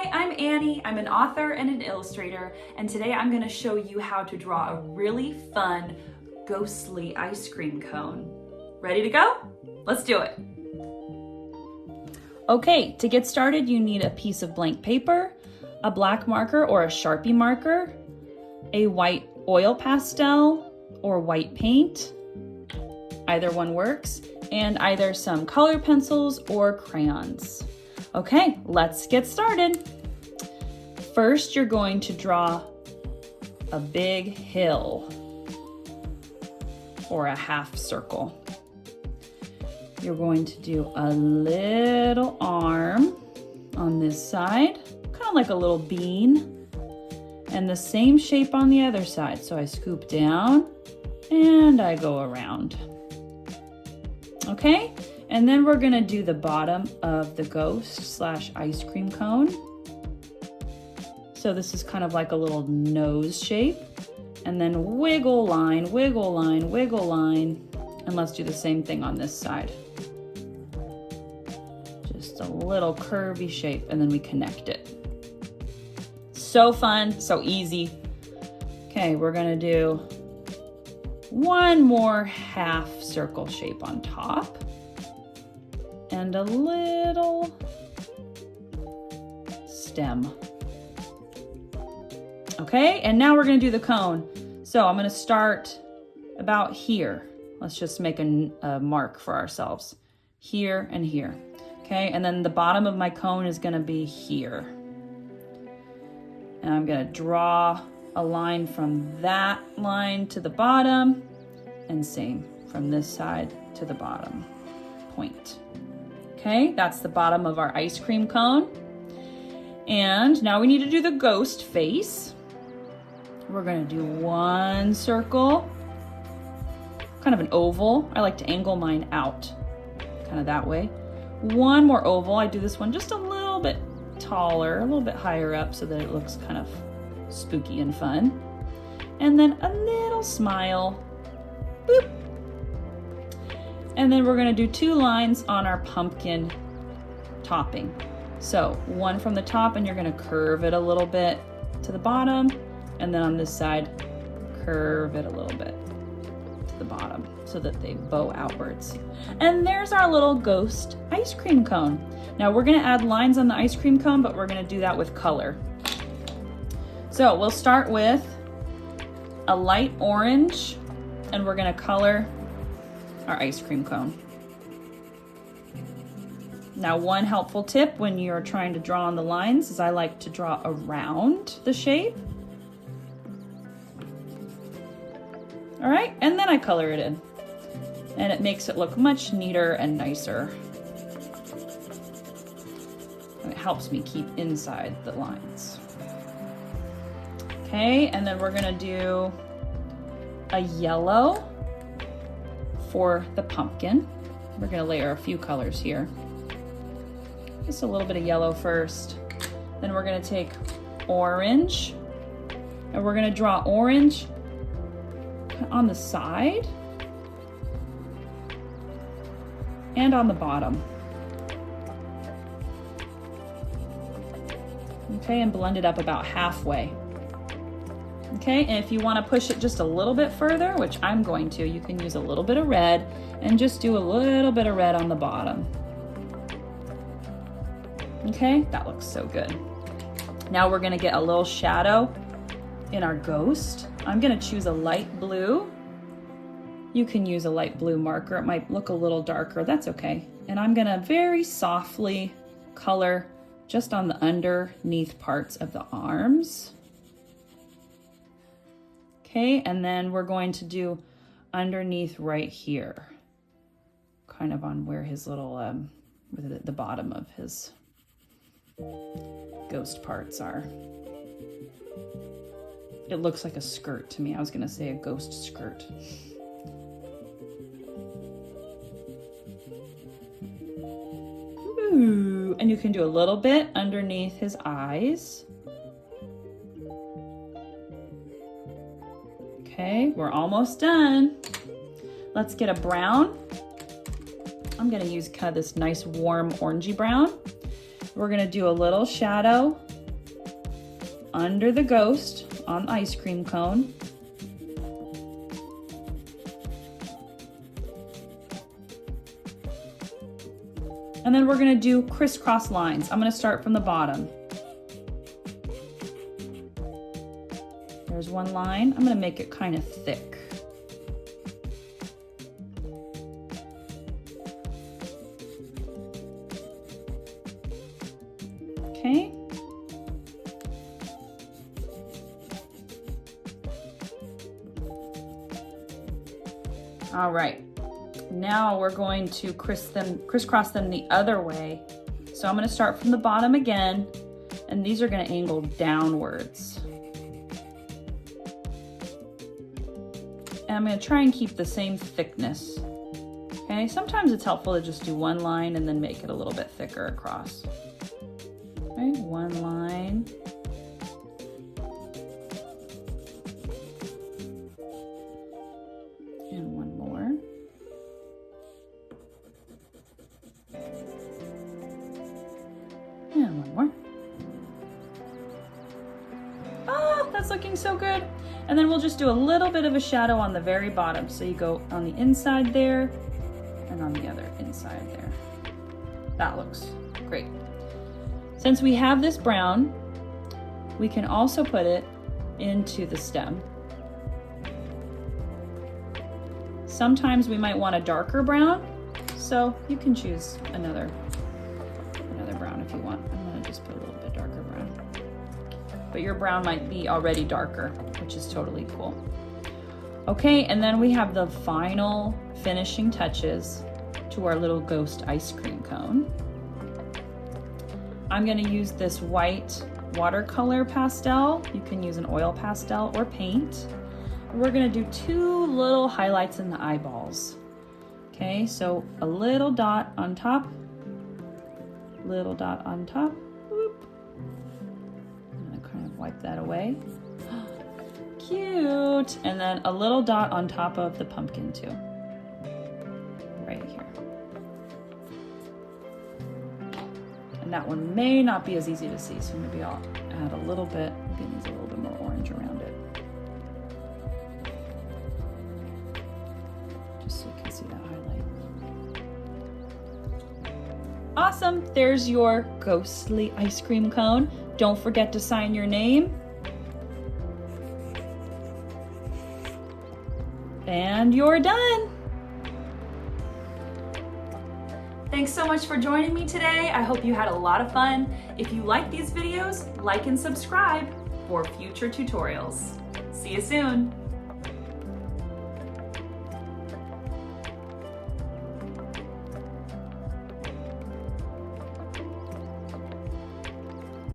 Hi, I'm Annie. I'm an author and an illustrator, and today I'm going to show you how to draw a really fun, ghostly ice cream cone. Ready to go? Let's do it. Okay, to get started, you need a piece of blank paper, a black marker or a Sharpie marker, a white oil pastel or white paint, either one works, and either some color pencils or crayons. Okay, let's get started. First, you're going to draw a big hill or a half circle. You're going to do a little arm on this side, kind of like a little bean, and the same shape on the other side. So I scoop down and I go around. Okay? And then we're gonna do the bottom of the ghost / ice cream cone. So this is kind of like a little nose shape. And then wiggle line, wiggle line, wiggle line. And let's do the same thing on this side. Just a little curvy shape, and then we connect it. So fun, so easy. Okay, we're gonna do one more half circle shape on top. And a little stem. Okay, and now we're gonna do the cone. So I'm gonna start about here. Let's just make a mark for ourselves. Here and here. Okay, and then the bottom of my cone is gonna be here. And I'm gonna draw a line from that line to the bottom, and same from this side to the bottom point. Okay, that's the bottom of our ice cream cone. And now we need to do the ghost face. We're gonna do one circle, kind of an oval. I like to angle mine out, kind of that way. One more oval. I do this one just a little bit taller, a little bit higher up so that it looks kind of spooky and fun. And then a little smile. Boop. And then we're gonna do two lines on our pumpkin topping. So one from the top, and you're gonna curve it a little bit to the bottom, and then on this side, curve it a little bit to the bottom so that they bow outwards. And there's our little ghost ice cream cone. Now we're gonna add lines on the ice cream cone, but we're gonna do that with color. So we'll start with a light orange, and we're gonna color our ice cream cone. Now, one helpful tip when you're trying to draw on the lines is I like to draw around the shape. All right, and then I color it in. And it makes it look much neater and nicer. And it helps me keep inside the lines. Okay, and then we're gonna do a yellow for the pumpkin. We're gonna layer a few colors here. Just a little bit of yellow first. Then we're gonna take orange, and we're gonna draw orange on the side and on the bottom. Okay, and blend it up about halfway. Okay, and if you want to push it just a little bit further, which I'm going to, you can use a little bit of red and just do a little bit of red on the bottom. Okay, that looks so good. Now we're gonna get a little shadow in our ghost. I'm gonna choose a light blue. You can use a light blue marker. It might look a little darker, that's okay. And I'm gonna very softly color just on the underneath parts of the arms. Okay, and then we're going to do underneath right here, kind of on where his little, the bottom of his ghost parts are. It looks like a skirt to me. I was gonna say a ghost skirt. Ooh, and you can do a little bit underneath his eyes. Okay, we're almost done. Let's get a brown. I'm gonna use kind of this nice warm orangey brown. We're gonna do a little shadow under the ghost on the ice cream cone. And then we're gonna do crisscross lines. I'm gonna start from the bottom. There's one line. I'm gonna make it kind of thick. Okay. All right. Now we're going to crisscross them the other way. So I'm going to start from the bottom again, and these are going to angle downwards. And I'm going to try and keep the same thickness. Okay, sometimes it's helpful to just do one line and then make it a little bit thicker across. Okay, one line. And one more. And one more. Ah, that's looking so good. And then we'll just do a little bit of a shadow on the very bottom. So you go on the inside there and on the other inside there. That looks great. Since we have this brown, we can also put it into the stem. Sometimes we might want a darker brown, so you can choose another brown if you want. I'm gonna just put a little bit darker brown. But your brown might be already darker, which is totally cool. Okay, and then we have the final finishing touches to our little ghost ice cream cone. I'm gonna use this white watercolor pastel. You can use an oil pastel or paint. We're gonna do two little highlights in the eyeballs. Okay, so a little dot on top, little dot on top, whoop. I'm gonna kind of wipe that away. Cute. And then a little dot on top of the pumpkin too, right here. And that one may not be as easy to see, so maybe I'll add a little bit, maybe it needs a little bit more orange around it. Just so you can see that highlight. Awesome, there's your ghostly ice cream cone. Don't forget to sign your name. And you're done. Thanks so much for joining me today. I hope you had a lot of fun. If you like these videos, like and subscribe for future tutorials. See you soon.